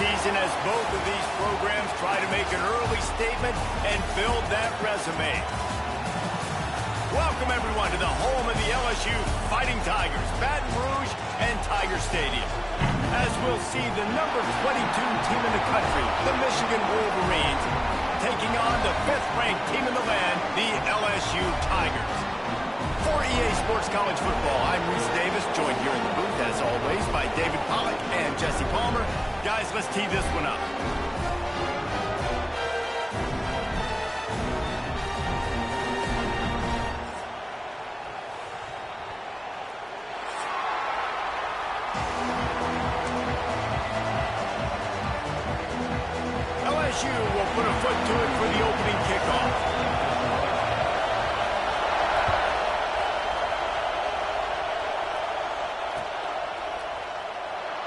season as both of these programs try to make an early statement and build that resume. Welcome, everyone, to the home of the LSU Fighting Tigers, Baton Rouge and Tiger Stadium. As we'll see the number 22 team in the country, the Michigan Wolverines, taking on the 5th-ranked team in the land, the LSU Tigers. For EA Sports College Football, I'm Reese Davis, joined here in the booth, as always, by David Pollack and Jesse Palmer. Guys, let's tee this one up. LSU will put a foot to it for the opening kickoff.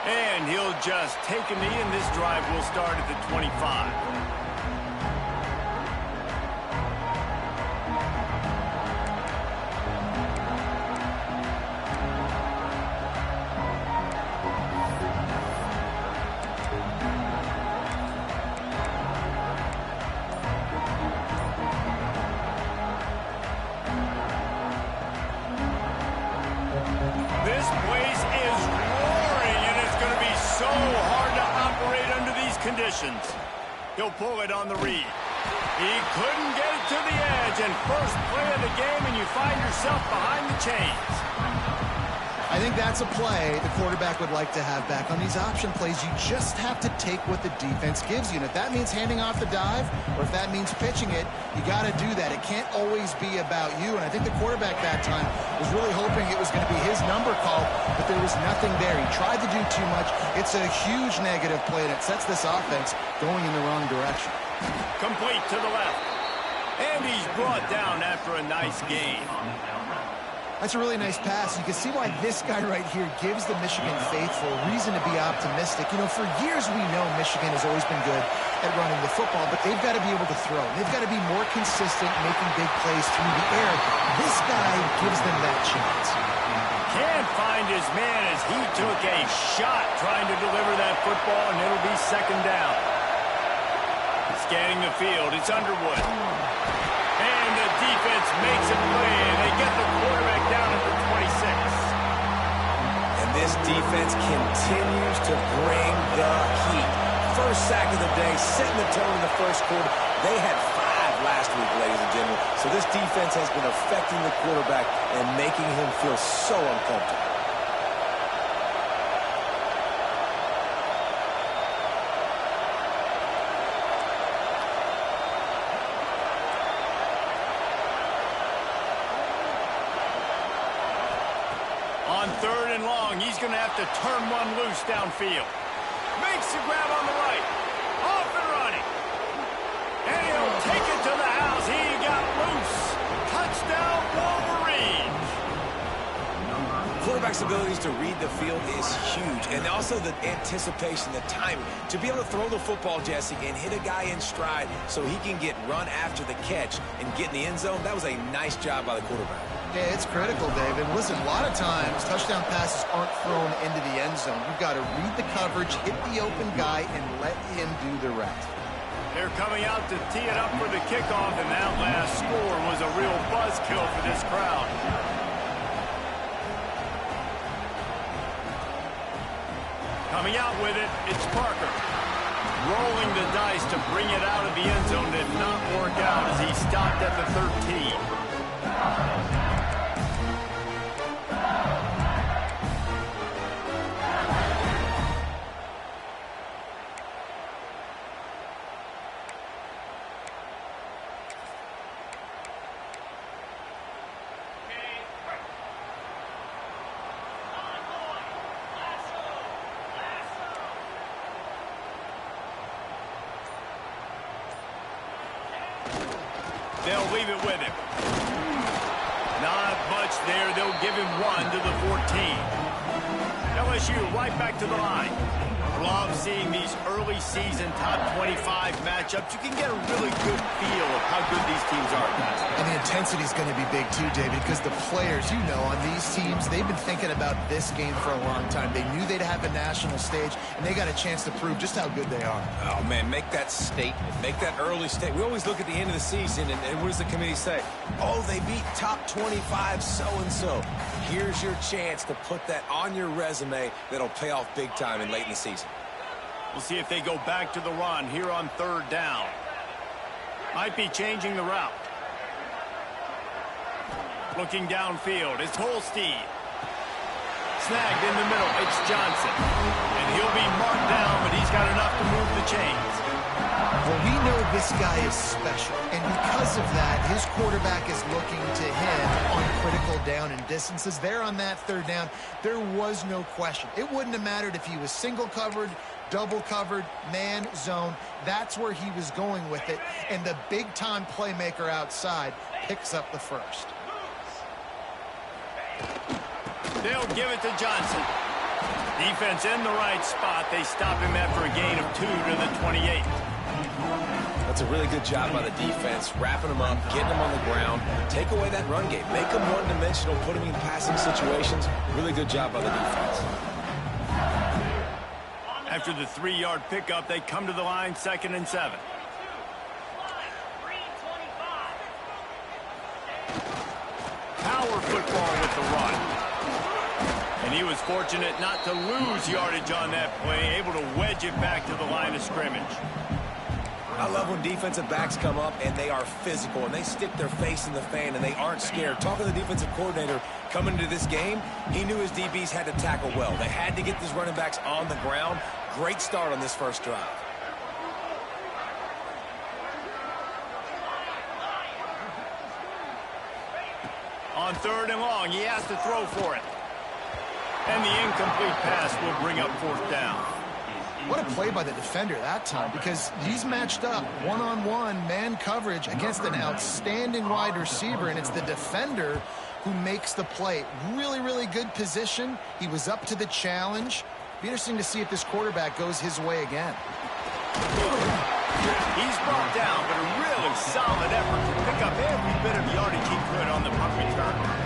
And he'll just take a knee, and this drive will start at the 25. This place is roaring, and it's going to be so hard to operate under these conditions. He'll pull it on the read. He couldn't get it to the edge, and first play of the game, and you find yourself behind the chains. I think that's a play the quarterback would like to have back. On these option plays, you just have to take what the defense gives you. And if that means handing off the dive, or if that means pitching it, you got to do that. It can't always be about you. And I think the quarterback that time was really hoping it was going to be his number call, but there was nothing there. He tried to do too much. It's a huge negative play, and it sets this offense going in the wrong direction. Complete to the left. And he's brought down after a nice gain. That's a really nice pass. You can see why this guy right here gives the Michigan faithful reason to be optimistic. You know, for years we know Michigan has always been good at running the football, but they've got to be able to throw. They've got to be more consistent, making big plays through the air. This guy gives them that chance. Can't find his man as he took a shot trying to deliver that football, and it'll be second down. Scanning the field, it's Underwood. And the defense makes a play, and they get the quarterback down at the 26. And this defense continues to bring the heat. First sack of the day, setting the tone in the first quarter. They had 5 last week, ladies and gentlemen. So this defense has been affecting the quarterback and making him feel so uncomfortable. On 3rd and long, he's going to have to turn one loose downfield. Makes the grab on the right. Off and running. And he'll take it to the house. He got loose. Touchdown, Wolverines. Quarterback's abilities to read the field is huge. And also the anticipation, the timing. To be able to throw the football, Jesse, and hit a guy in stride so he can get run after the catch and get in the end zone, that was a nice job by the quarterback. Yeah, it's critical, David. Listen, a lot of times touchdown passes aren't thrown into the end zone. You've got to read the coverage, hit the open guy, and let him do the rest. They're coming out to tee it up for the kickoff, and that last score was a real buzzkill for this crowd. Coming out with it, it's Parker. Rolling the dice to bring it out of the end zone did not work out as he stopped at the 13. They'll leave it with him. Not much there. They'll give him 1 to the 14. LSU right back to the line. love seeing these early season top 25 matchups. You can get a really good feel of how good these teams are, guys. And the intensity is going to be big too, David, because the players, you know, on these teams, they've been thinking about this game for a long time. They knew they'd have a national stage, and they got a chance to prove just how good they are. Oh, man, make that statement. Make that early statement. We always look at the end of the season, and what does the committee say? Oh, they beat top 25 so-and-so. Here's your chance to put that on your resume that'll pay off big time in late in the season. We'll see if they go back to the run here on 3rd down. Might be changing the route. Looking downfield, it's Holstein. Snagged in the middle, it's Johnson. And he'll be marked down, but he's got enough to move the chains. Well, we know this guy is special, and because of that, his quarterback is looking to him on critical down and distances. There on that 3rd down, there was no question. It wouldn't have mattered if he was single covered, double covered, man, zone. That's where he was going with it, and the big-time playmaker outside picks up the first. They'll give it to Johnson. Defense in the right spot. They stop him after a gain of 2 to the 28. That's a really good job by the defense, wrapping them up, getting them on the ground, take away that run game, make them one-dimensional, put them in passing situations. Really good job by the defense. After the 3-yard pickup, they come to the line, 2nd and 7. Power football with the run. And he was fortunate not to lose yardage on that play, able to wedge it back to the line of scrimmage. I love when defensive backs come up and they are physical and they stick their face in the fan and they aren't scared. Talking to the defensive coordinator coming into this game, he knew his DBs had to tackle well. They had to get these running backs on the ground. Great start on this first drive. On 3rd and long, he has to throw for it. And the incomplete pass will bring up 4th down. What a play by the defender that time, because he's matched up one-on-one man coverage against an outstanding wide receiver, and it's the defender who makes the play. Really, really good position. He was up to the challenge. Be interesting to see if this quarterback goes his way again. He's brought down, but a really solid effort to pick up every bit of yardage he could on the punt return.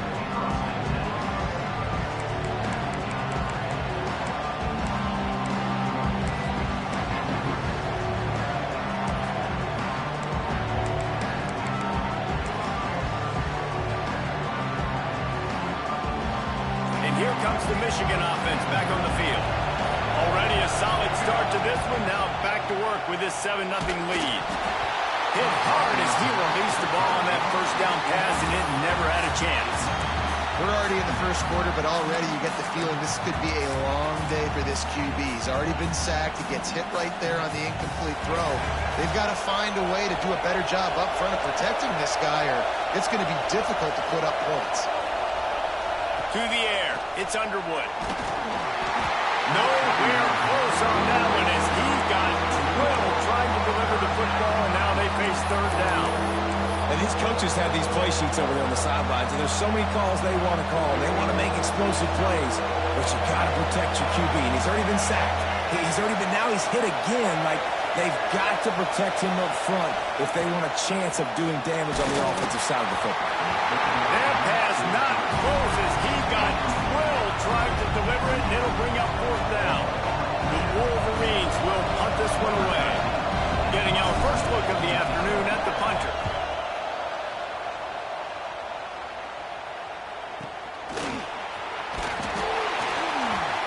Here comes the Michigan offense back on the field. Already a solid start to this one. Now back to work with this 7-0 lead. Hit hard as he released the ball on that 1st down pass, and it never had a chance. We're already in the 1st quarter, but already you get the feeling this could be a long day for this QB. He's already been sacked. He gets hit right there on the incomplete throw. They've got to find a way to do a better job up front of protecting this guy, or it's going to be difficult to put up points. To the air, it's Underwood. Nowhere close on that one as he got drilled trying to deliver the football, and now they face 3rd down. And these coaches have these play sheets over there on the sidelines, and there's so many calls they want to call. They want to make explosive plays, but you got to protect your QB, and he's already been sacked. Now he's hit again. Like, they've got to protect him up front if they want a chance of doing damage on the offensive side of the football. That pass not close as he got drilled trying to deliver it, and it'll bring up 4th down. The Wolverines will punt this one away. Getting our first look of the afternoon at the punter.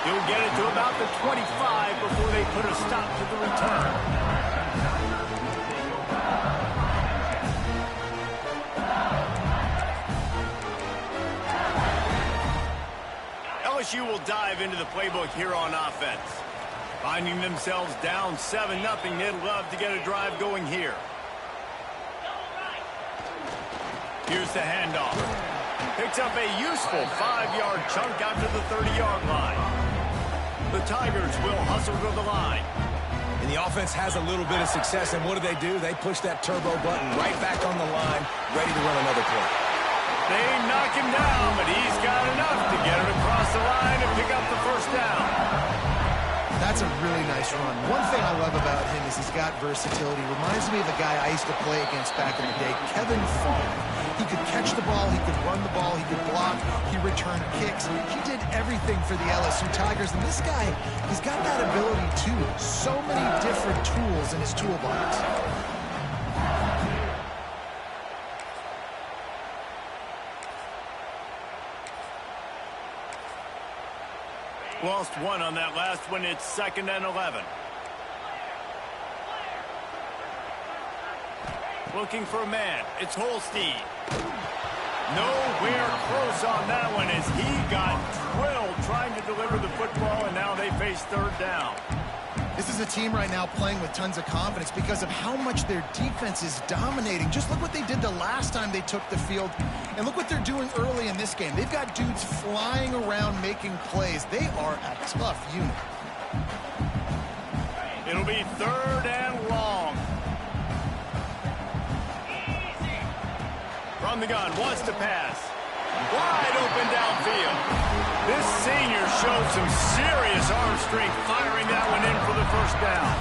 He'll get it to about the 25 before they put a stop to the return. LSU will dive into the playbook here on offense. Finding themselves down 7-0, they'd love to get a drive going here. Here's the handoff. Picks up a useful 5-yard chunk out to the 30-yard line. The Tigers will hustle to the line. And the offense has a little bit of success, and what do? They push that turbo button right back on the line, ready to run another play. They knock him down, but he's got enough to get it across the line and pick up the 1st down. That's a really nice run. One thing I love about him is he's got versatility. Reminds me of a guy I used to play against back in the day, Kevin Fawn. He could catch the ball, he could run the ball, he could block, he returned kicks. He did everything for the LSU Tigers, and this guy, he's got that ability too. So many different tools in his toolbox. Lost one on that last one. It's 2nd and 11. Looking for a man. It's Holstein. Nowhere close on that one as he got drilled trying to deliver the football, and now they face 3rd down. This is a team right now playing with tons of confidence because of how much their defense is dominating. Just look what they did the last time they took the field, and look what they're doing early in this game. They've got dudes flying around making plays. They are a tough unit. It'll be 3rd and long. From the gun, wants to pass. Wide open downfield. This senior showed some serious arm strength firing that one in for the 1st down.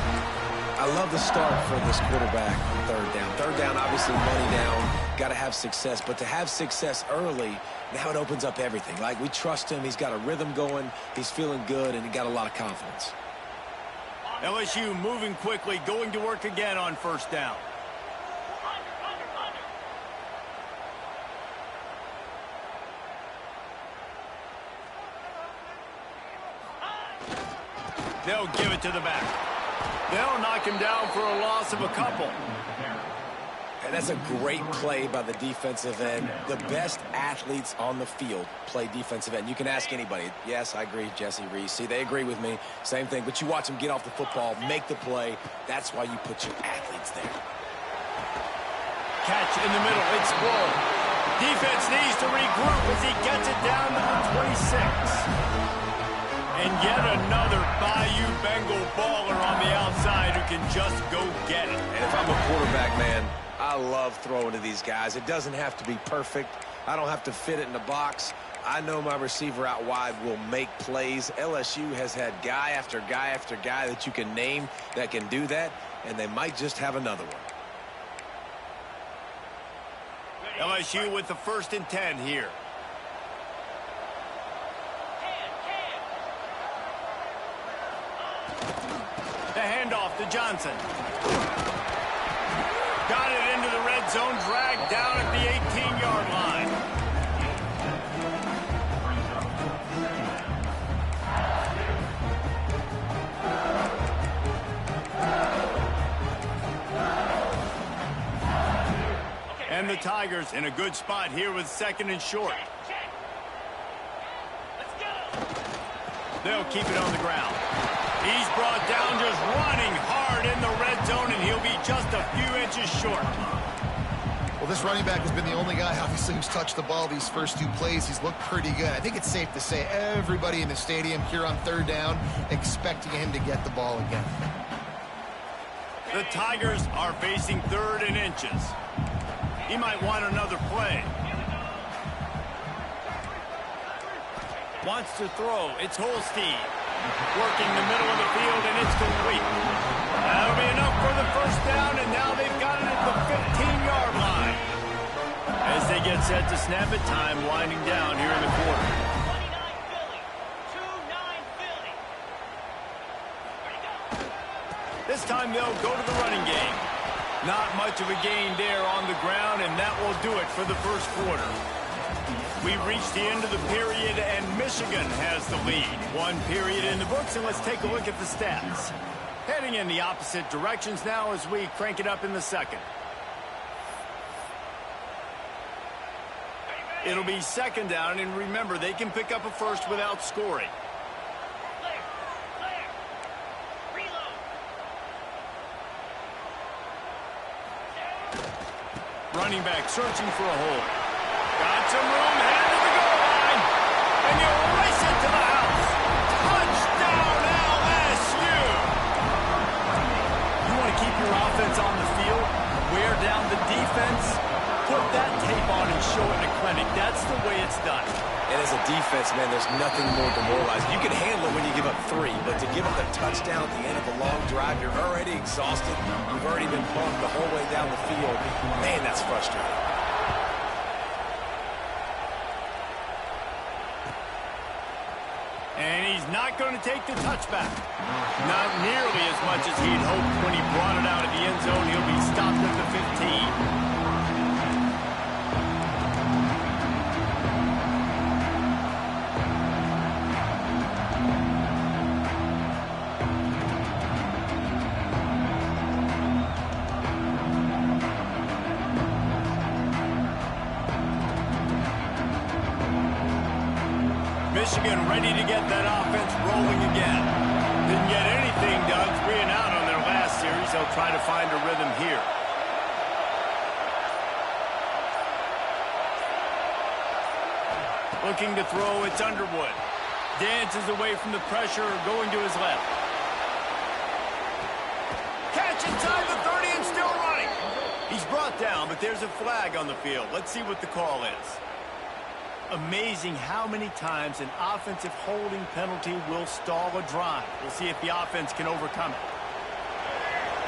I love the start for this quarterback on 3rd down. 3rd down, obviously money down. Got to have success. But to have success early, now it opens up everything. Like, we trust him. He's got a rhythm going. He's feeling good, and he got a lot of confidence. LSU moving quickly, going to work again on 1st down. They'll give it to the back. They'll knock him down for a loss of a couple. And that's a great play by the defensive end. The best athletes on the field play defensive end. You can ask anybody. Yes, I agree, Jesse Reese. See, they agree with me. Same thing. But you watch them get off the football, make the play. That's why you put your athletes there. Catch in the middle. Explode. Defense needs to regroup as he gets it down to the 26. And yet another Bayou Bengal baller on the outside who can just go get it. And if I'm a quarterback, man, I love throwing to these guys. It doesn't have to be perfect. I don't have to fit it in the box. I know my receiver out wide will make plays. LSU has had guy after guy after guy that you can name that can do that, and they might just have another one. LSU with the 1st and 10 here. The handoff to Johnson. Got it into the red zone, dragged down at the 18-yard line. And the Tigers in a good spot here with 2nd and short. They'll keep it on the ground. He's brought down just running hard in the red zone, and he'll be just a few inches short. Well, this running back has been the only guy, obviously, who's touched the ball these first 2 plays. He's looked pretty good. I think it's safe to say everybody in the stadium here on 3rd down expecting him to get the ball again. The Tigers are facing 3rd and inches. He might want another play. Wants to throw. It's Holstein. Working the middle of the field, and it's complete. That'll be enough for the 1st down, and now they've got it at the 15-yard line. As they get set to snap it, time winding down here in the quarter. 29 Philly. 2-9 Philly. This time they'll go to the running game. Not much of a gain there on the ground, and that will do it for the 1st quarter. We've reached the end of the period, and Michigan has the lead. 1 period in the books, and let's take a look at the stats. Heading in the opposite directions now as we crank it up in the 2nd. It'll be 2nd down, and remember, they can pick up a 1st without scoring. Running back searching for a hole. Got some room, headed to the goal line. And you race it to the house. Touchdown, LSU. You want to keep your offense on the field, wear down the defense, put that tape on and show it in a clinic. That's the way it's done. And as a defense, man, there's nothing more demoralizing. You can handle it when you give up 3, but to give up a touchdown at the end of a long drive, you're already exhausted. You've already been pumped the whole way down the field. Man, that's frustrating. And he's not going to take the touchback. Not nearly as much as he'd hoped when he brought it out of the end zone. He'll be stopped at the 15. Michigan ready to get that offense rolling again. Didn't get anything done 3 and out on their last series. They'll try to find a rhythm here. Looking to throw, it's Underwood. Dances away from the pressure, going to his left. Catch inside the 30 and still running. He's brought down, but there's a flag on the field. Let's see what the call is. Amazing how many times an offensive holding penalty will stall a drive. We'll see if the offense can overcome it.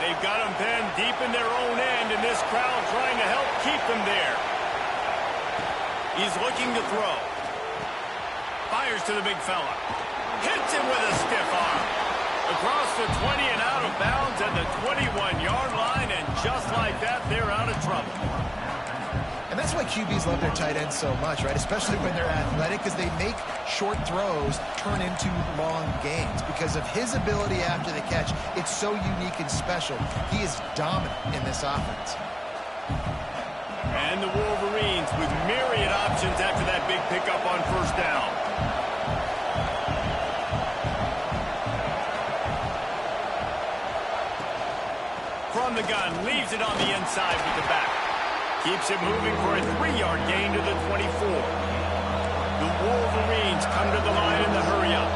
They've got them pinned deep in their own end, and this crowd trying to help keep them there. He's looking to throw. Fires to the big fella. Hits him with a stiff arm. Across the 20 and out of bounds at the 21-yard line, and just like that, they're out of trouble. And that's why QBs love their tight ends so much, right? Especially when they're athletic, because they make short throws turn into long gains. Because of his ability after the catch, it's so unique and special. He is dominant in this offense. And the Wolverines with myriad options after that big pickup on first down. From the gun, leaves it on the inside with the back. Keeps it moving for a 3-yard gain to the 24. The Wolverines come to the line in the hurry-up.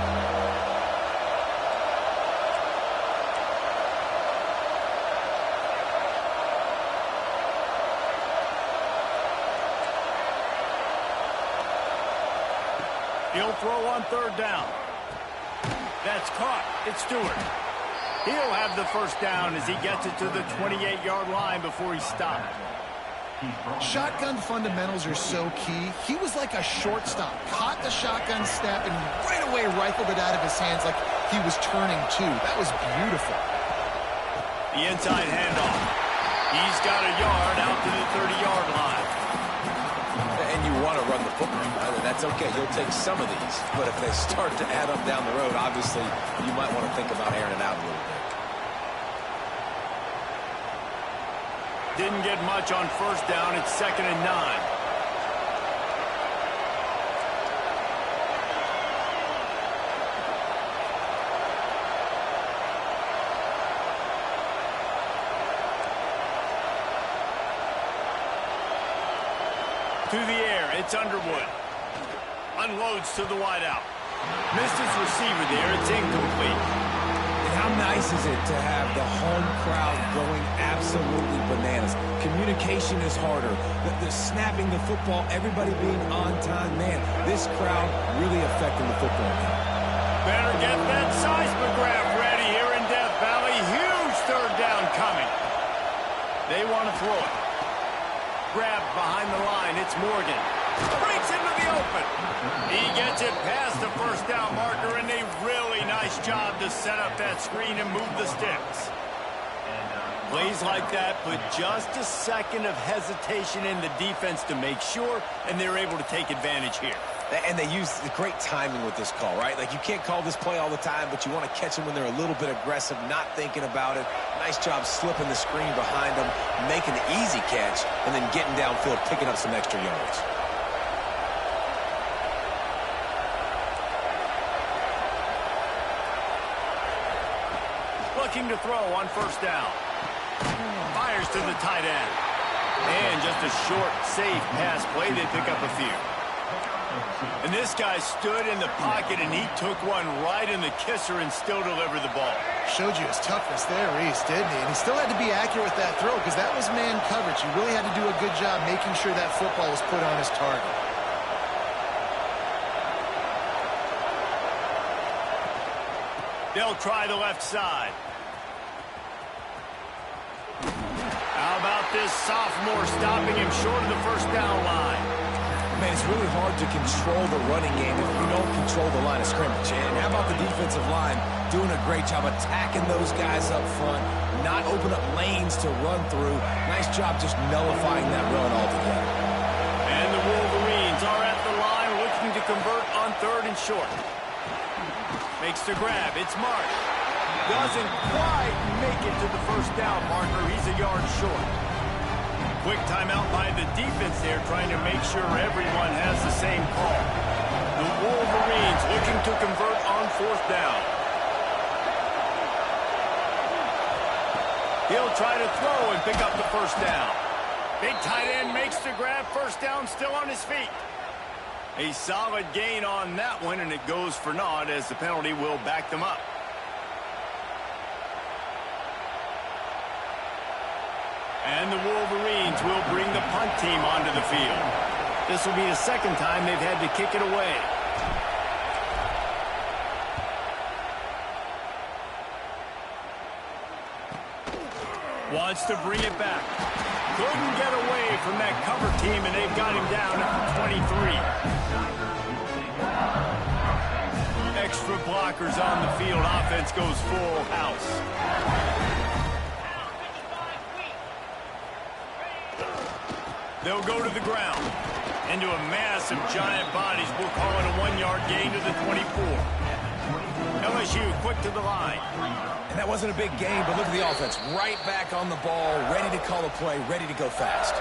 He'll throw on 3rd down. That's caught. It's Stewart. He'll have the first down as he gets it to the 28-yard line before he's stopped. Shotgun fundamentals are so key. He was like a shortstop. Caught the shotgun snap and right away rifled it out of his hands like he was turning too. That was beautiful. The inside handoff. He's got a yard out to the 30-yard line. And you want to run the football. That's okay. You'll take some of these. But if they start to add up down the road, obviously, you might want to think about airing it out a little bit. Didn't get much on first down. It's 2nd and 9. To the air, it's Underwood. Unloads to the wideout. Missed his receiver there. It's incomplete. And how nice is it to have the home crowd going absolutely bananas? Communication is harder. The snapping the football, everybody being on time. Man, this crowd really affecting the football game. Better get that seismograph ready here in Death Valley. Huge 3rd down coming. They want to throw it. Grabbed behind the line. It's Morgan. Breaks into the open. He gets it past the first down marker, and a really nice job to set up that screen and move the sticks. Plays like that put just a second of hesitation in the defense to make sure, and they're able to take advantage here. And they use the great timing with this call, right? Like, you can't call this play all the time, but you want to catch them when they're a little bit aggressive, not thinking about it. Nice job slipping the screen behind them, making the easy catch, and then getting downfield, picking up some extra yards. Looking to throw on first down. Fires to the tight end. And just a short, safe pass play. They pick up a few. And this guy stood in the pocket, and he took one right in the kisser and still delivered the ball. Showed you his toughness there, Reese, didn't he? And he still had to be accurate with that throw because that was man coverage. He really had to do a good job making sure that football was put on his target. They'll try the left side. How about this sophomore stopping him short of the first down line? Man, it's really hard to control the running game if you don't control the line of scrimmage. And how about the defensive line doing a great job attacking those guys up front, not open up lanes to run through. Nice job just nullifying that run altogether. And the Wolverines are at the line looking to convert on 3rd and short. Makes the grab. It's Mark. Doesn't quite make it to the first down marker. He's a yard short. Quick timeout by the defense there, trying to make sure everyone has the same call. The Wolverines looking to convert on 4th down. He'll try to throw and pick up the first down. Big tight end makes the grab. First down, still on his feet. A solid gain on that one, and it goes for naught as the penalty will back them up. And the Wolverines will bring the punt team onto the field. This will be the 2nd time they've had to kick it away. Wants to bring it back. Couldn't get away from that cover team, and they've got him down at the 23. Extra blockers on the field. Offense goes full house. They'll go to the ground. Into a mass of giant bodies. We'll call it a 1-yard gain to the 24. LSU quick to the line. And that wasn't a big gain, but look at the offense. Right back on the ball, ready to call a play, ready to go fast.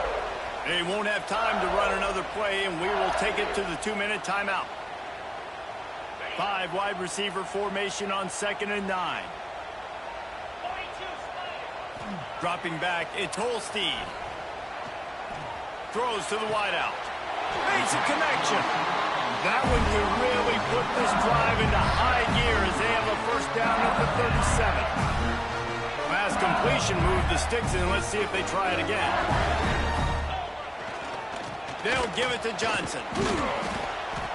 They won't have time to run another play, and we will take it to the 2-minute timeout. 5 wide receiver formation on 2nd and 9. Dropping back, it's Holstein. Throws to the wideout. Makes a connection. That one could really put this drive into high gear as they have a first down at the 37. Pass completion, move the sticks in. Let's see if they try it again. They'll give it to Johnson.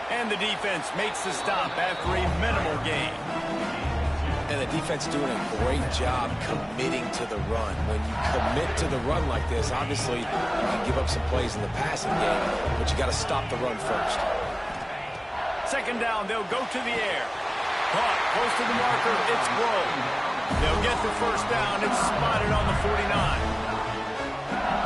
And the defense makes the stop after a minimal gain. And the defense doing a great job committing to the run. When you commit to the run like this, obviously you can give up some plays in the passing game, but you got to stop the run first. 2nd down, they'll go to the air. Caught, close to the marker, it's Grove. They'll get the first down. It's spotted on the 49.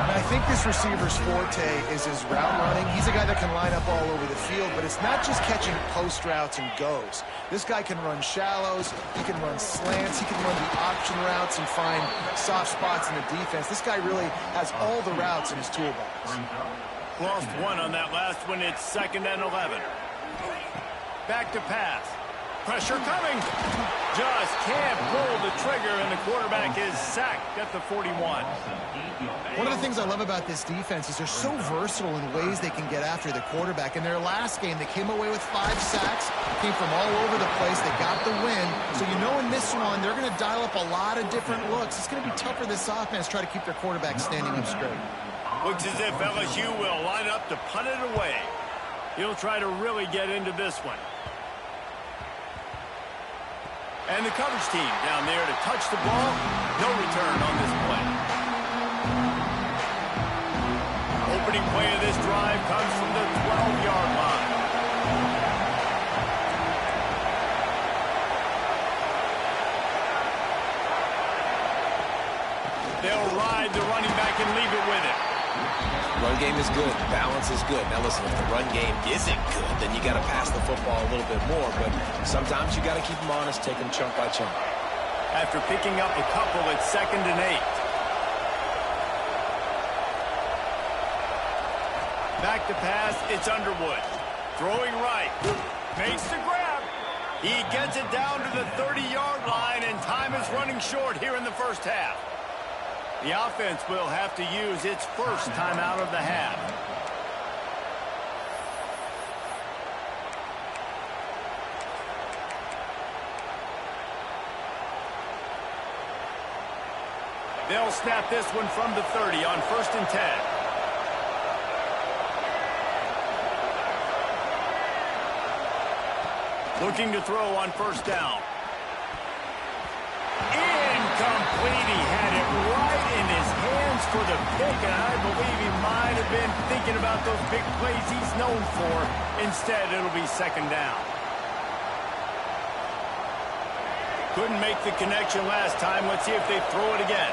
I think this receiver's forte is his route running. He's a guy that can line up all over the field, but it's not just catching post routes and goes. This guy can run shallows, he can run slants, he can run the option routes and find soft spots in the defense. This guy really has all the routes in his toolbox. Lost one on that last one. It's 2nd and 11. Back to pass. Pressure coming. Just can't pull the trigger, and the quarterback is sacked at the 41. One of the things I love about this defense is they're so versatile in ways they can get after the quarterback. In their last game, they came away with 5 sacks, came from all over the place. They got the win. So you know in this one, they're going to dial up a lot of different looks. It's going to be tough for this offense to try to keep their quarterback standing up straight. Looks as if LSU will line up to punt it away. He'll try to really get into this one. And the coverage team down there to touch the ball. No return on this play. Opening play of this drive comes from the 12-yard line. They'll ride the running back and leave it with it. Run game is good. Balance is good. Now listen, if the run game isn't good, then you got to pass the football a little bit more. But sometimes you got to keep them honest, take them chunk by chunk. After picking up a couple, it's 2nd and 8. Back to pass, it's Underwood. Throwing right. Makes the grab. He gets it down to the 30-yard line, and time is running short here in the first half. The offense will have to use its first timeout of the half. They'll snap this one from the 30 on 1st and 10. Looking to throw on 1st down. Incomplete. He had it right in his hands for the pick, and I believe he might have been thinking about those big plays he's known for. Instead, it'll be second down. Couldn't make the connection last time. Let's see if they throw it again.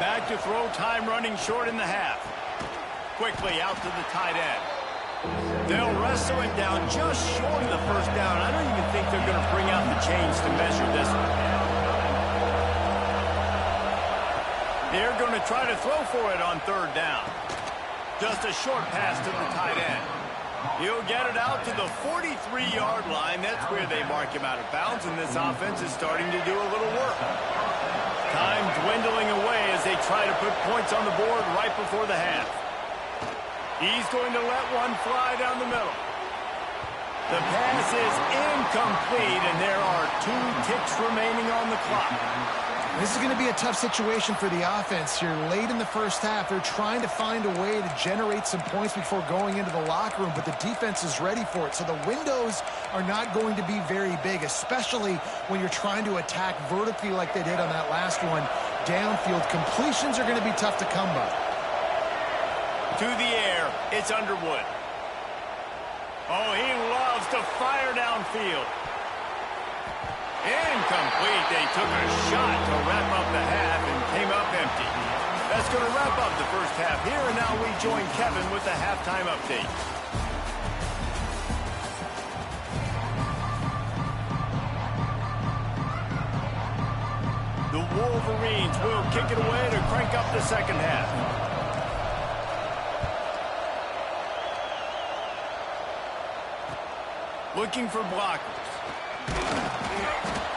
Back to throw, time running short in the half. Quickly out to the tight end. They'll wrestle it down just short of the first down. I don't even think they're going to bring out the chains to measure this one. They're going to try to throw for it on third down. Just a short pass to the tight end. He'll get it out to the 43-yard line. That's where they mark him out of bounds, and this offense is starting to do a little work. Time dwindling away as they try to put points on the board right before the half. He's going to let one fly down the middle. The pass is incomplete, and there are 2 ticks remaining on the clock. This is going to be a tough situation for the offense here. Late in the first half, they're trying to find a way to generate some points before going into the locker room, but the defense is ready for it. So the windows are not going to be very big, especially when you're trying to attack vertically like they did on that last one. Downfield completions are going to be tough to come by. To the air, it's Underwood. Oh, he loves to fire downfield. Incomplete. They took a shot to wrap up the half and came up empty. That's going to wrap up the first half here, and now we join Kevin with the halftime update. The Wolverines will kick it away to crank up the second half. Looking for blockers.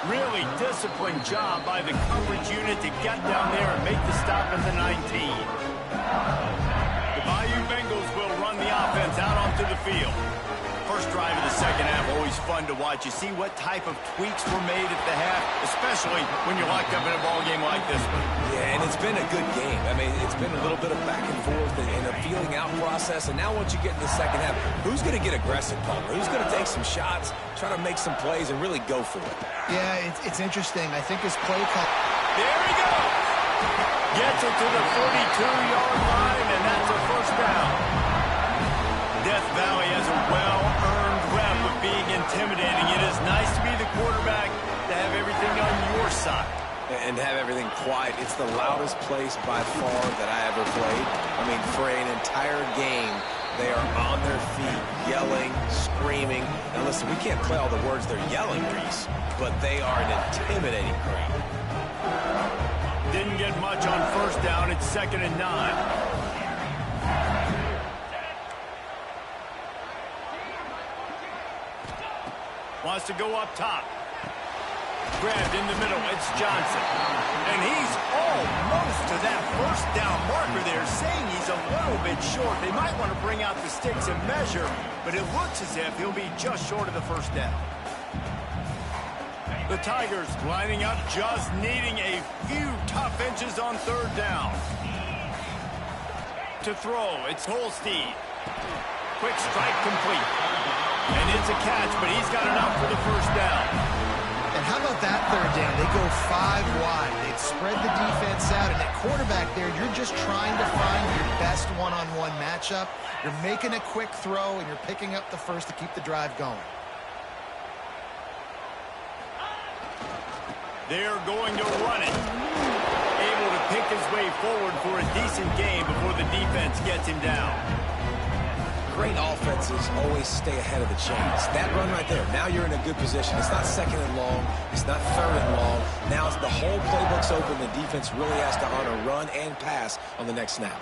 Really disciplined job by the coverage unit to get down there and make the stop at the 19. The Bayou Bengals will run the offense out onto the field. First drive of the second half, always fun to watch. You see what type of tweaks were made at the half, especially when you're locked up in a ball game like this one. Yeah, and it's been a good game. I mean, it's been a little bit of back and forth and a feeling out process. And now once you get in the second half, who's going to get aggressive, Palmer? Who's going to take some shots, try to make some plays, and really go for it? Yeah, it's interesting. I think his play call. There he goes. Gets it to the 42-yard line, and that's a first down. Death Valley has a well-earned rep of being intimidating. It is nice to be the quarterback, to have everything on your side. And have everything quiet. It's the loudest place by far that I ever played. I mean, for an entire game, they are on their feet, yelling, screaming. Now listen, we can't play all the words they're yelling, Reese, but they are an intimidating crowd. Didn't get much on first down. It's 2nd and 9. Wants to go up top. Grabbed in the middle. It's Johnson. And he's almost to that first down marker there, saying he's a little bit short. They might want to bring out the sticks and measure, but it looks as if he'll be just short of the first down. The Tigers lining up, just needing a few tough inches on third down. To throw, it's Holstein. Quick strike complete. And it's a catch, but he's got enough for the first down. And how about that third down? They go 5 wide. They've spread the defense out, and at quarterback there, you're just trying to find your best one-on-one matchup. You're making a quick throw, and you're picking up the first to keep the drive going. They're going to run it. Able to pick his way forward for a decent game before the defense gets him down. Great offenses always stay ahead of the chains. That run right there, now you're in a good position. It's not 2nd and long. It's not 3rd and long. Now it's the whole playbook's open. The defense really has to honor run and pass on the next snap.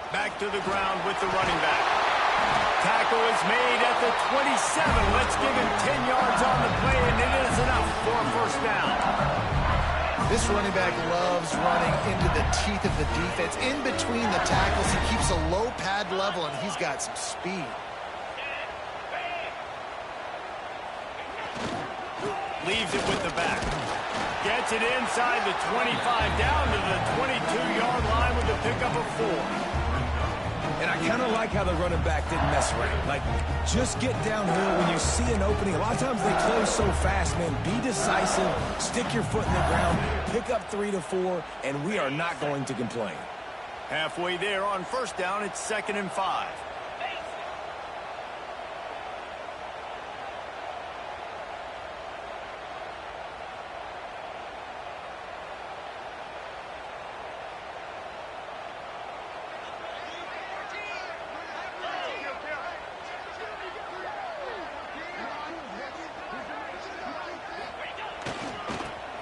Back to the ground with the running back. Tackle is made at the 27. Let's give him 10 yards on the play, and it is enough for a first down. This running back loves running into the teeth of the defense. In between the tackles, he keeps a low pad level, and he's got some speed. Leaves it with the back. Gets it inside the 25, down to the 22-yard line with a pickup of 4. And I kind of like how the running back didn't mess around. Like, just get downhill when you see an opening. A lot of times they close so fast, man. Be decisive, stick your foot in the ground, pick up 3 to 4, and we are not going to complain. Halfway there on first down, it's 2nd and 5.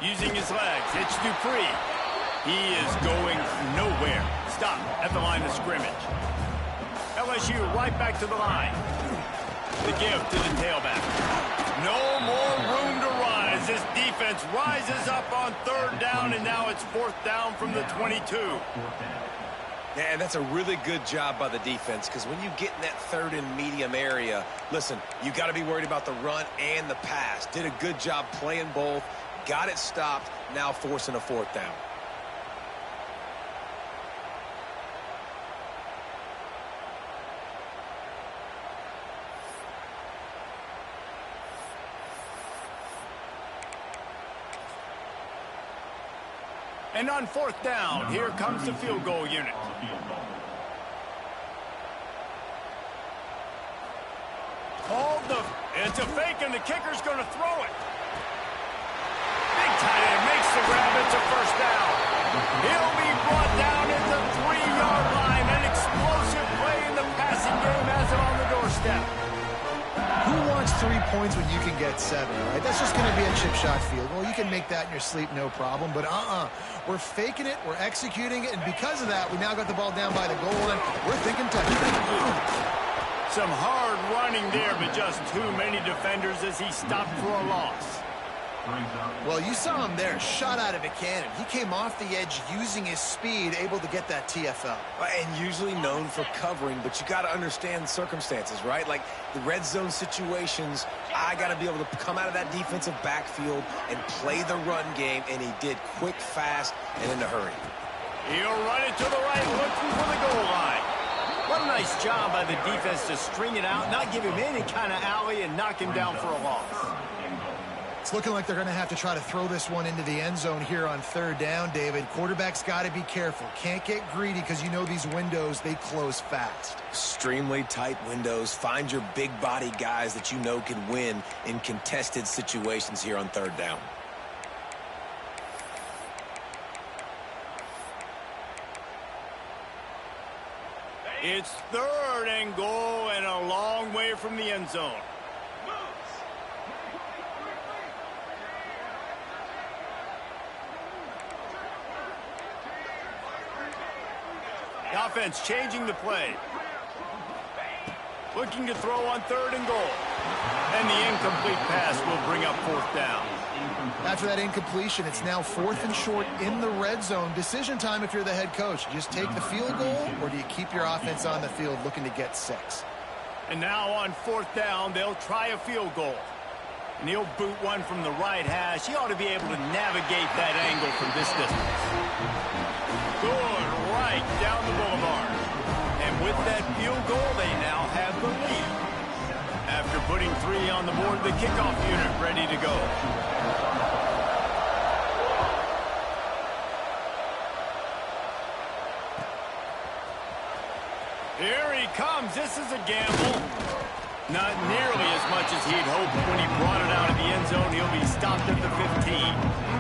Using his legs, it's Dupree. He is going nowhere. Stop at the line of scrimmage. LSU right back to the line. The give to the tailback. No more room to run as this defense rises up on 3rd down, and now it's 4th down from the 22. Yeah, and that's a really good job by the defense, because when you get in that 3rd and medium area, listen, you got to be worried about the run and the pass. Did a good job playing both. Got it stopped, now forcing a 4th down. And on 4th down, here comes the field goal unit. It's a fake, and the kicker's going to throw it. Tight end makes the grab. It's a 1st down. He'll be brought down at the 3-yard line. An explosive play in the passing game has it on the doorstep. Who wants 3 points when you can get 7, right? That's just going to be a chip shot field goal. You can make that in your sleep, no problem. But we're faking it. We're executing it. And because of that, we now got the ball down by the goal line. We're thinking touchdown. Some hard running there, but just too many defenders as he stopped for a loss. Well, you saw him there, shot out of a cannon. He came off the edge using his speed, able to get that TFL. And usually known for covering, but you got to understand circumstances, right? Like the red zone situations, I got to be able to come out of that defensive backfield and play the run game, and he did quick, fast, and in a hurry. He'll run it to the right, looking for the goal line. What a nice job by the defense to string it out, not give him any kind of alley, and knock him down for a loss. It's looking like they're going to have to try to throw this one into the end zone here on 3rd down, David. Quarterback's got to be careful. Can't get greedy because you know these windows, they close fast. Extremely tight windows. Find your big body guys that you know can win in contested situations here on 3rd down. It's 3rd and goal and a long way from the end zone. The offense changing the play. Looking to throw on 3rd and goal. And the incomplete pass will bring up 4th down. After that incompletion, it's now 4th and short in the red zone. Decision time if you're the head coach. Just take the field goal, or do you keep your offense on the field looking to get 6? And now on 4th down, they'll try a field goal. And he'll boot one from the right hash. He ought to be able to navigate that angle from this distance. Good right down the boulevard. And with that field goal, they now have the lead. After putting 3 on the board, the kickoff unit ready to go. Here he comes. This is a gamble. Not nearly as much as he'd hoped when he brought it out of the end zone. He'll be stopped at the 15.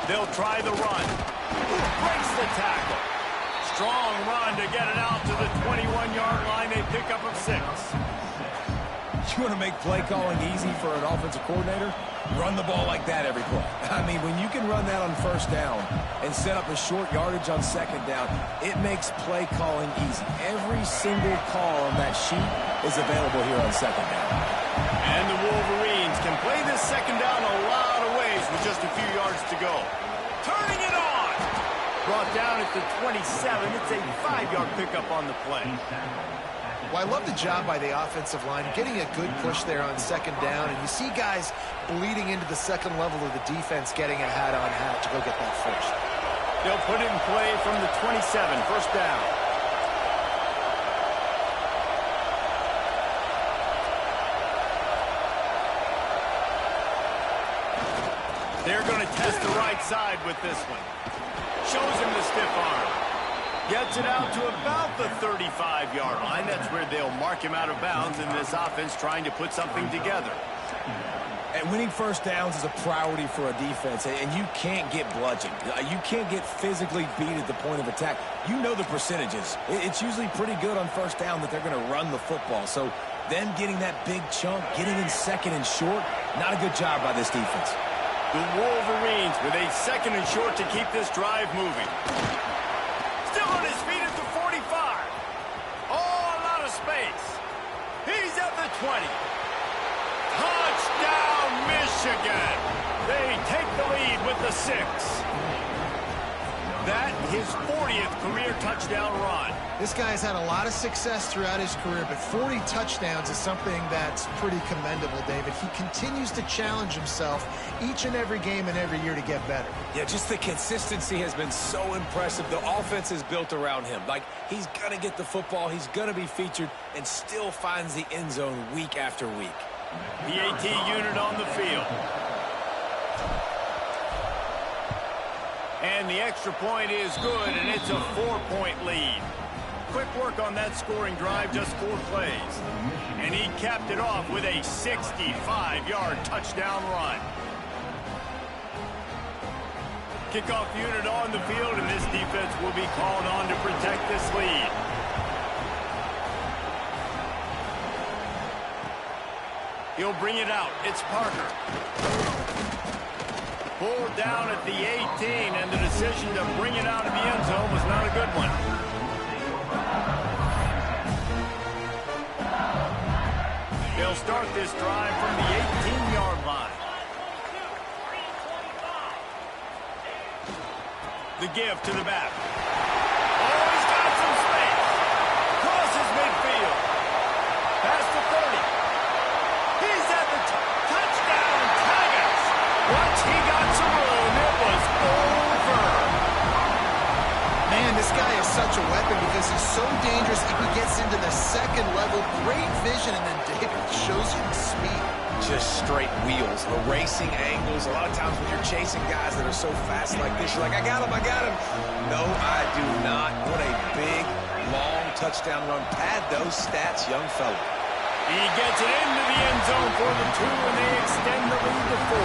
They'll try the run. Breaks the tackle. Strong run to get it out to the 21-yard line. A pickup of 6. You want to make play calling easy for an offensive coordinator? Run the ball like that every play. I mean, when you can run that on first down and set up a short yardage on second down, it makes play calling easy. Every single call on that sheet is available here on second down. And the Wolverines can play this second down a lot of ways with just a few yards to go. Turning it on! Brought down at the 27. It's a 5-yard pickup on the play. Well, I love the job by the offensive line, getting a good push there on second down, and you see guys bleeding into the second level of the defense, getting a hat-on-hat to go get that first. They'll put it in play from the 27, first down. They're going to test the right side with this one. Shows him the stiff arm. Gets it out to about the 35-yard line. That's where they'll mark him out of bounds in this offense trying to put something together. And winning first downs is a priority for a defense, and you can't get bludgeoned. You can't get physically beat at the point of attack. You know the percentages. It's usually pretty good on first down that they're going to run the football. So them getting that big chunk, getting in second and short, not a good job by this defense. The Wolverines with a second and short to keep this drive moving. Still on his feet at the 45. Oh, a lot of space. He's at the 20. Touchdown, Michigan. They take the lead with the 6. That his 40th career touchdown run. This guy's had a lot of success throughout his career, but 40 touchdowns is something that's pretty commendable, David. He continues to challenge himself each and every game and every year to get better. Yeah, just the consistency has been so impressive. The offense is built around him. Like, he's going to get the football, he's going to be featured, and still finds the end zone week after week. The AT unit on the field. And the extra point is good, and it's a 4-point lead. Quick work on that scoring drive, just 4 plays. And he capped it off with a 65-yard touchdown run. Kickoff unit on the field, and this defense will be called on to protect this lead. He'll bring it out. It's Parker. Pulled down at the 18, and the decision to bring it out of the end zone was not a good one. They'll start this drive from the 18-yard line. The give to the back. Oh, he's got some space. Crosses midfield. Past the 30. He's at the touchdown, Tigers. Once he got some room, it was over. Man, this guy is such a weapon because he's so dangerous if he gets into the second level. Great vision, and then David shows you the speed. Just straight wheels, erasing angles. A lot of times when you're chasing guys that are so fast like this, you're like, I got him, I got him. No, I do not. What a big, long touchdown run. Pad those stats, young fella. He gets it into the end zone for the 2, and they extend the lead to 4.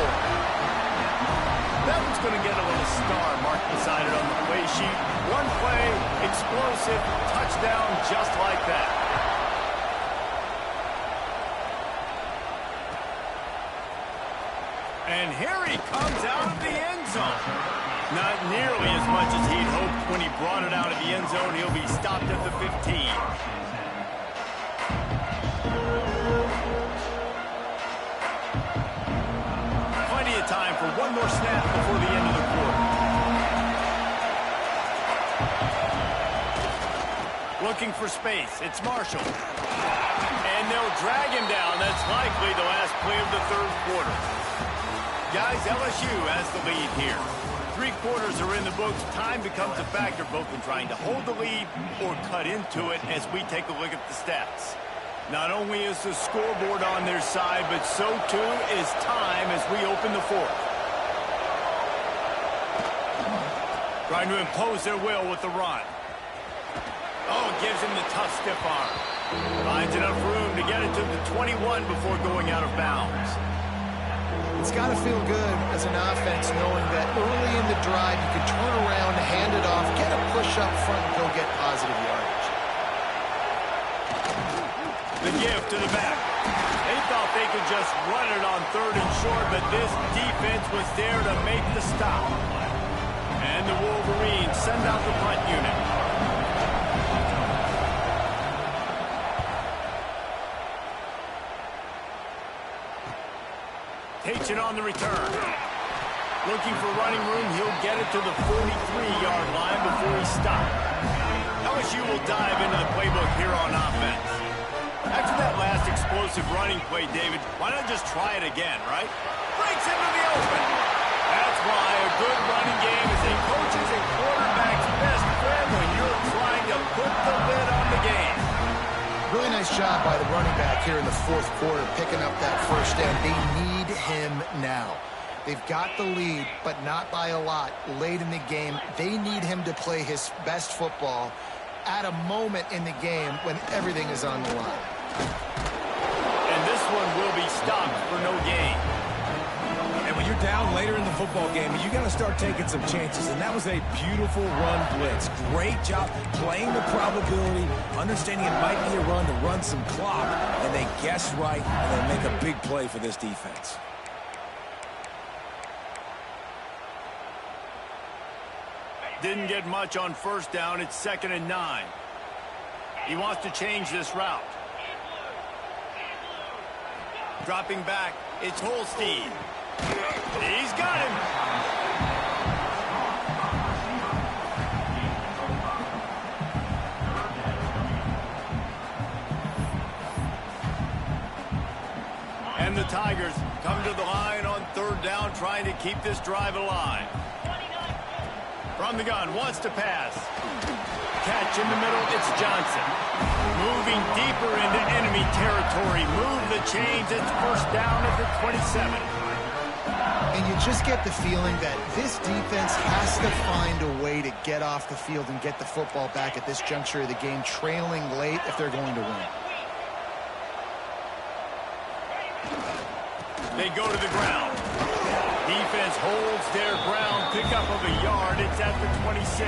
That one's going to get a little star marked beside it on the play sheet. One play, explosive, touchdown just like that. And here he comes out of the end zone. Not nearly as much as he'd hoped when he brought it out of the end zone. He'll be stopped at the 15. Plenty of time for one more snap before the end of the quarter. Looking for space. It's Marshall. And they'll drag him down. That's likely the last play of the 3rd quarter. Guys, LSU has the lead here. 3 quarters are in the books. Time becomes a factor both in trying to hold the lead or cut into it as we take a look at the stats. Not only is the scoreboard on their side, but so too is time as we open the 4th. Trying to impose their will with the run. Oh, it gives him the tough stiff arm. Finds enough room to get it to the 21 before going out of bounds. It's got to feel good as an offense knowing that early in the drive you can turn around, hand it off, get a push up front, and go get positive yardage. The give to the back. They thought they could just run it on 3rd and short, but this defense was there to make the stop. And the Wolverines send out the punt unit. Takes it on the return. Looking for running room, he'll get it to the 43-yard line before he stops. LSU will dive into the playbook here on offense. After that last explosive running play, David, why not just try it again, right? Breaks into the open. That's why a good running game is a coach's and quarterback's best friend when you're trying to put the lid on the game. Really nice job by the running back here in the 4th quarter, picking up that first down. They need him now. They've got the lead, but not by a lot late in the game. They need him to play his best football at a moment in the game when everything is on the line. And this one will be stopped for no gain. And when you're down later in the football game, you got to start taking some chances. And that was a beautiful run blitz. Great job playing the probability, understanding it might be a run to run some clock. And they guess right, and they make a big play for this defense. Didn't get much on 1st down. It's 2nd and 9. He wants to change this route. Dropping back, it's Holstein. He's got him. And the Tigers come to the line on 3rd down, trying to keep this drive alive. From the gun, wants to pass. Catch in the middle, it's Johnson. Moving deeper into enemy territory. Move the chains, it's 1st down at the 27. And you just get the feeling that this defense has to find a way to get off the field and get the football back at this juncture of the game, trailing late if they're going to win. They go to the ground. Defense holds their ground. Pickup of a yard. It's at the 26.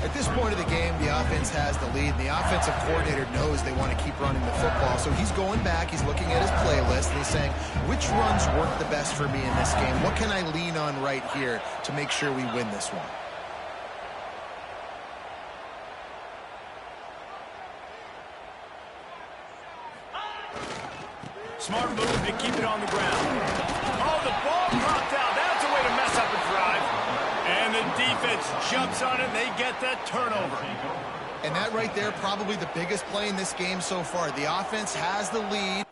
At this point of the game, the offense has the lead, and the offensive coordinator knows they want to keep running the football. So he's going back, he's looking at his playlist, and he's saying, which runs work the best for me in this game? What can I lean on right here to make sure we win this one? Smart move to keep it on the ground. Oh, the ball dropped out. That's a way to mess up a drive. And the defense jumps on it. They get that turnover. And that right there, probably the biggest play in this game so far. The offense has the lead.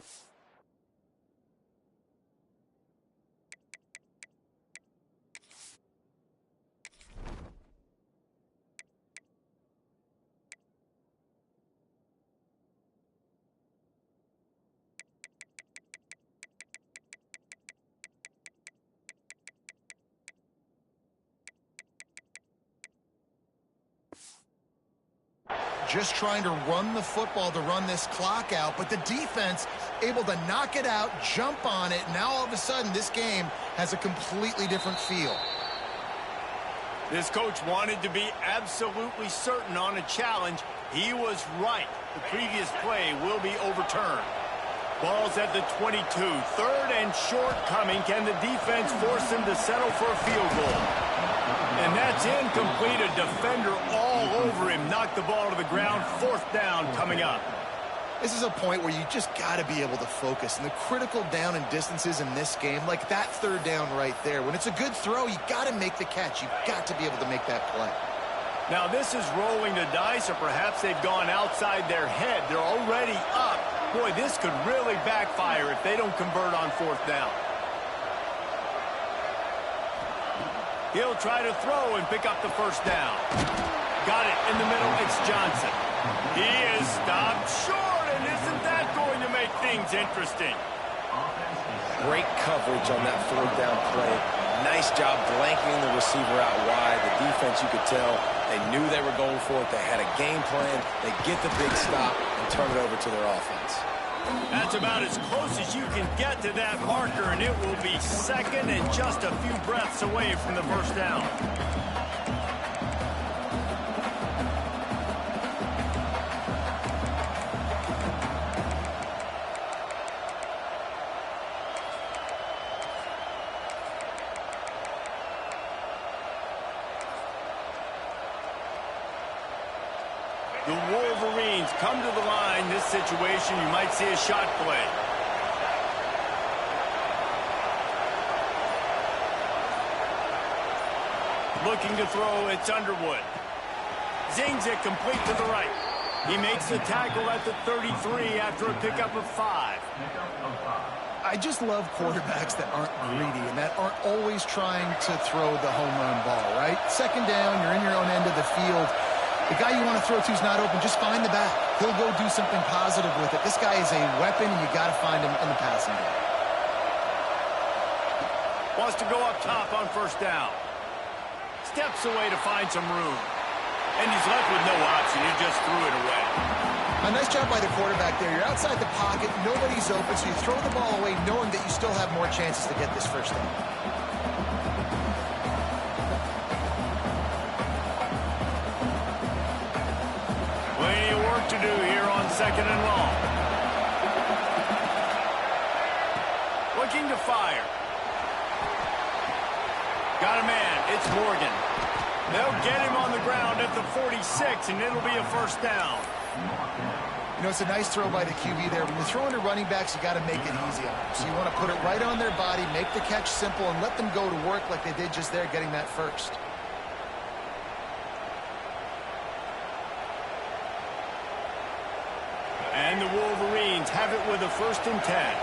Just trying to run the football to run this clock out, but the defense able to knock it out, jump on it. Now all of a sudden this game has a completely different feel. This coach wanted to be absolutely certain on a challenge. He was right. The previous play will be overturned. Ball's at the 22. 3rd and short coming. Can the defense force him to settle for a field goal? And that's incomplete. A defender all over him. Knocked the ball to the ground. 4th down coming up. This is a point where you just got to be able to focus. And the critical down and distances in this game, like that 3rd down right there, when it's a good throw, you got to make the catch. You've got to be able to make that play. Now this is rolling the dice, or perhaps they've gone outside their head. They're already up. Boy, this could really backfire if they don't convert on 4th down. He'll try to throw and pick up the 1st down. Got it in the middle. It's Johnson. He is stopped short, and isn't that going to make things interesting? Great coverage on that 4th down play. Nice job blanking the receiver out wide. The defense, you could tell, they knew they were going for it. They had a game plan. They get the big stop and turn it over to their offense. That's about as close as you can get to that marker, and it will be 2nd and just a few breaths away from the 1st down. The Wolverines come to the line. This situation, you might see a shot play. Looking to throw, it's Underwood. Zings it complete to the right. He makes the tackle at the 33 after a pickup of 5. I just love quarterbacks that aren't greedy and that aren't always trying to throw the home run ball, right? Second down, you're in your own end of the field. The guy you want to throw to is not open. Just find the back. He'll go do something positive with it. This guy is a weapon, and you got to find him in the passing game. Wants to go up top on first down. Steps away to find some room. And he's left with no option. He just threw it away. A nice job by the quarterback there. You're outside the pocket. Nobody's open, so you throw the ball away knowing that you still have more chances to get this first down. Plenty of work to do here on second and long. Looking to fire. Got a man. It's Morgan. They'll get him on the ground at the 46, and it'll be a first down. You know, it's a nice throw by the QB there. When you're throwing to running backs, you got to make it easy on them. So you want to put it right on their body, make the catch simple, and let them go to work like they did just there, getting that first. And the Wolverines have it with a 1st and 10.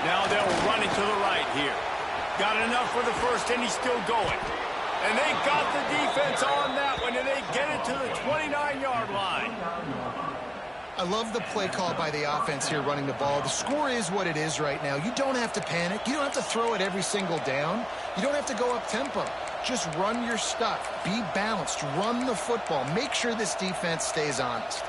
Now they'll run it to the right here. Got enough for the first, and he's still going. And they got the defense on that one, and they get it to the 29-yard line. I love the play call by the offense here running the ball. The score is what it is right now. You don't have to panic. You don't have to throw it every single down. You don't have to go up tempo. Just run your stuff. Be balanced. Run the football. Make sure this defense stays honest.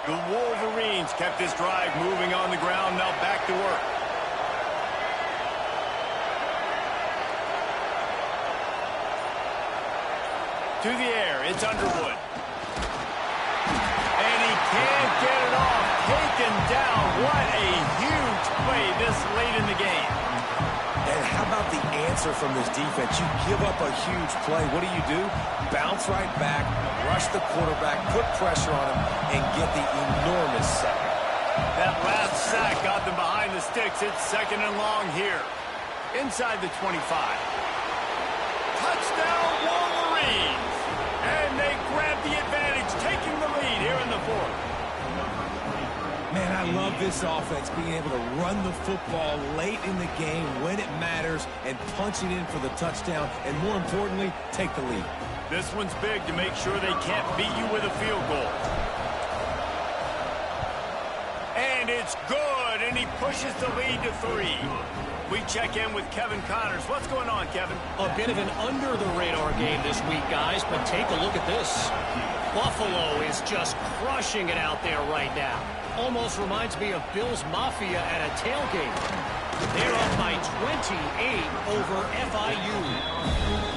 The Wolverines kept this drive moving on the ground. Now back to work. To the air, it's Underwood. And he can't get it off. Taken down. What a huge play this late in the game. And how about the answer from this defense? You give up a huge play. What do? Bounce right back, rush the quarterback, put pressure on him, and get the enormous sack. That last sack got them behind the sticks. It's 2nd and long here. Inside the 25. Touchdown, Wolverines! And they grab the advantage, taking the lead here in the 4th. Man, I love this offense, being able to run the football late in the game when it matters and punch it in for the touchdown, and more importantly, take the lead. This one's big to make sure they can't beat you with a field goal. And it's good, and he pushes the lead to 3. We check in with Kevin Connors. What's going on, Kevin? A bit of an under-the-radar game this week, guys, but take a look at this. Buffalo is just crushing it out there right now. Almost reminds me of Bills Mafia at a tailgate. They're up by 28 over FIU.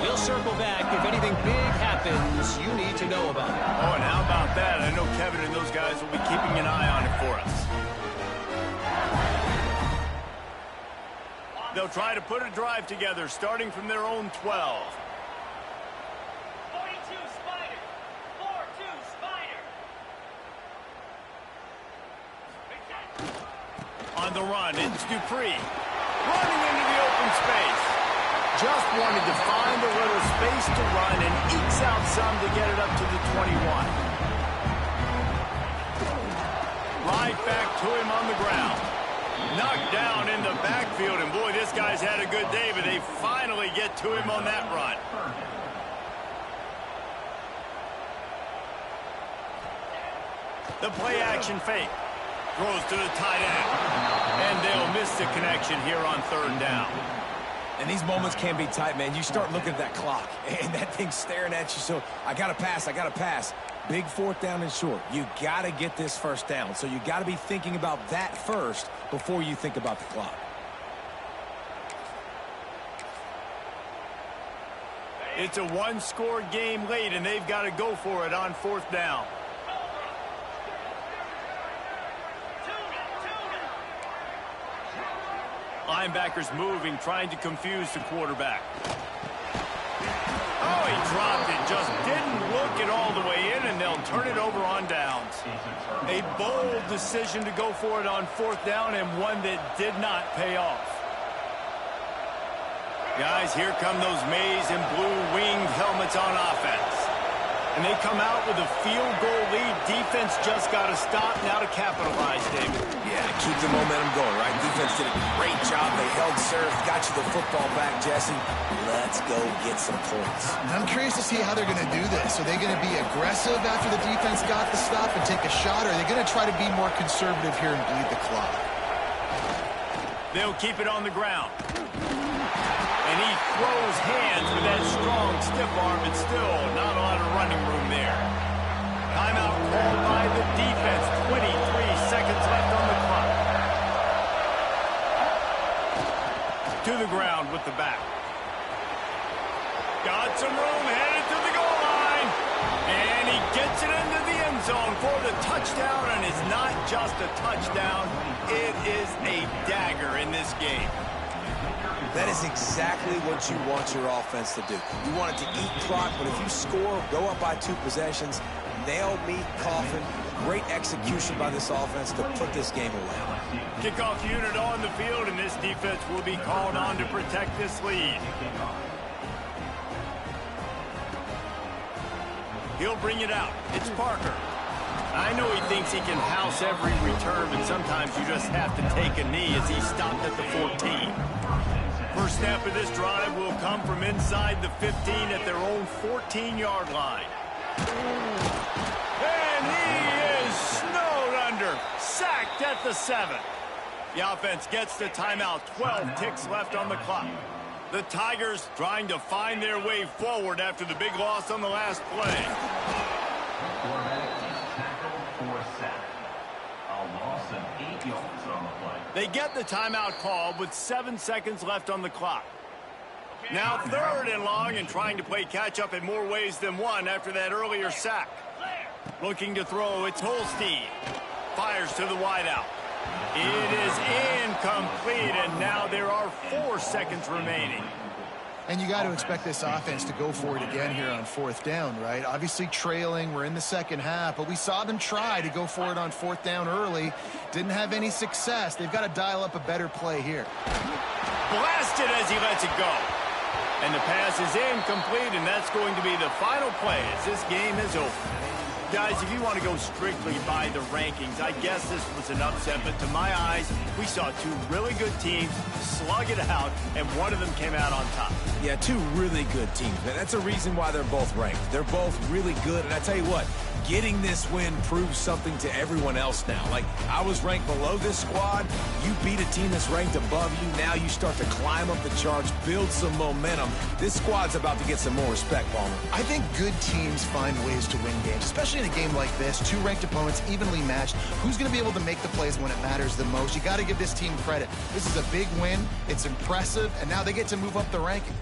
We'll circle back if anything big happens you need to know about it. Oh, and how about that? I know Kevin and those guys will be keeping an eye on it for us. They'll try to put a drive together, starting from their own 12. 42 Spider. 4-2 Spider. On the run, it's Dupree. Running into the open space. Just wanted to find a little space to run and ekes out some to get it up to the 21. Right back to him on the ground. Knocked down in the backfield, and boy, this guy's had a good day, but they finally get to him on that run. The play action fake. Throws to the tight end. And they'll miss the connection here on 3rd down. And these moments can be tight, man. You start looking at that clock, and that thing's staring at you. So I got to pass. Big 4th down and short. You got to get this first down. So you got to be thinking about that first before you think about the clock. It's a one-score game late, and they've got to go for it on 4th down. Linebackers moving, trying to confuse the quarterback. Oh, he dropped it. Just didn't look it all the way in, and they'll turn it over on downs. A bold decision to go for it on 4th down, and one that did not pay off. Guys, here come those maize and blue winged helmets on offense. And they come out with a field goal lead. Defense just got to stop now to capitalize, David. Yeah, keep the momentum going, right? Defense did a great job. They held serve, got you the football back, Jesse. Let's go get some points. I'm curious to see how they're going to do this. Are they going to be aggressive after the defense got the stop and take a shot, or are they going to try to be more conservative here and bleed the clock? They'll keep it on the ground. And he throws hands with that strong, stiff arm, but still not a lot of running room there. Timeout called by the defense. 23 seconds left on the clock. To the ground with the back. Got some room, headed to the goal line. And he gets it into the end zone for the touchdown, and it's not just a touchdown. It is a dagger in this game. That is exactly what you want your offense to do. You want it to eat clock, but if you score, go up by 2 possessions, nail meat coffin, great execution by this offense to put this game away. Kickoff unit on the field, and this defense will be called on to protect this lead. He'll bring it out. It's Parker. I know he thinks he can house every return, but sometimes you just have to take a knee as he stopped at the 14. First snap of this drive will come from inside the 15 at their own 14-yard line. And he is snowed under, sacked at the 7. The offense gets the timeout, 12 ticks left on the clock. The Tigers trying to find their way forward after the big loss on the last play. They get the timeout called with 7 seconds left on the clock. Now 3rd and long and trying to play catch-up in more ways than one after that earlier sack. Looking to throw, it's Holstein. Fires to the wideout. It is incomplete, and now there are 4 seconds remaining. And you got to expect this offense to go for it again here on 4th down, right? Obviously trailing, we're in the second half, but we saw them try to go for it on 4th down early. Didn't have any success. They've got to dial up a better play here. Blasted as he lets it go. And the pass is incomplete, and that's going to be the final play as this game is over. Guys, if you want to go strictly by the rankings, I guess this was an upset, but to my eyes, we saw 2 really good teams slug it out, and one of them came out on top. Yeah, 2 really good teams, man. That's a reason why they're both ranked. They're both really good, and I tell you what, getting this win proves something to everyone else now. Like, I was ranked below this squad. You beat a team that's ranked above you. Now you start to climb up the charts, build some momentum. This squad's about to get some more respect, Palmer. I think good teams find ways to win games, especially in a game like this. 2 ranked opponents, evenly matched. Who's going to be able to make the plays when it matters the most? You got to give this team credit. This is a big win. It's impressive, and now they get to move up the ranking.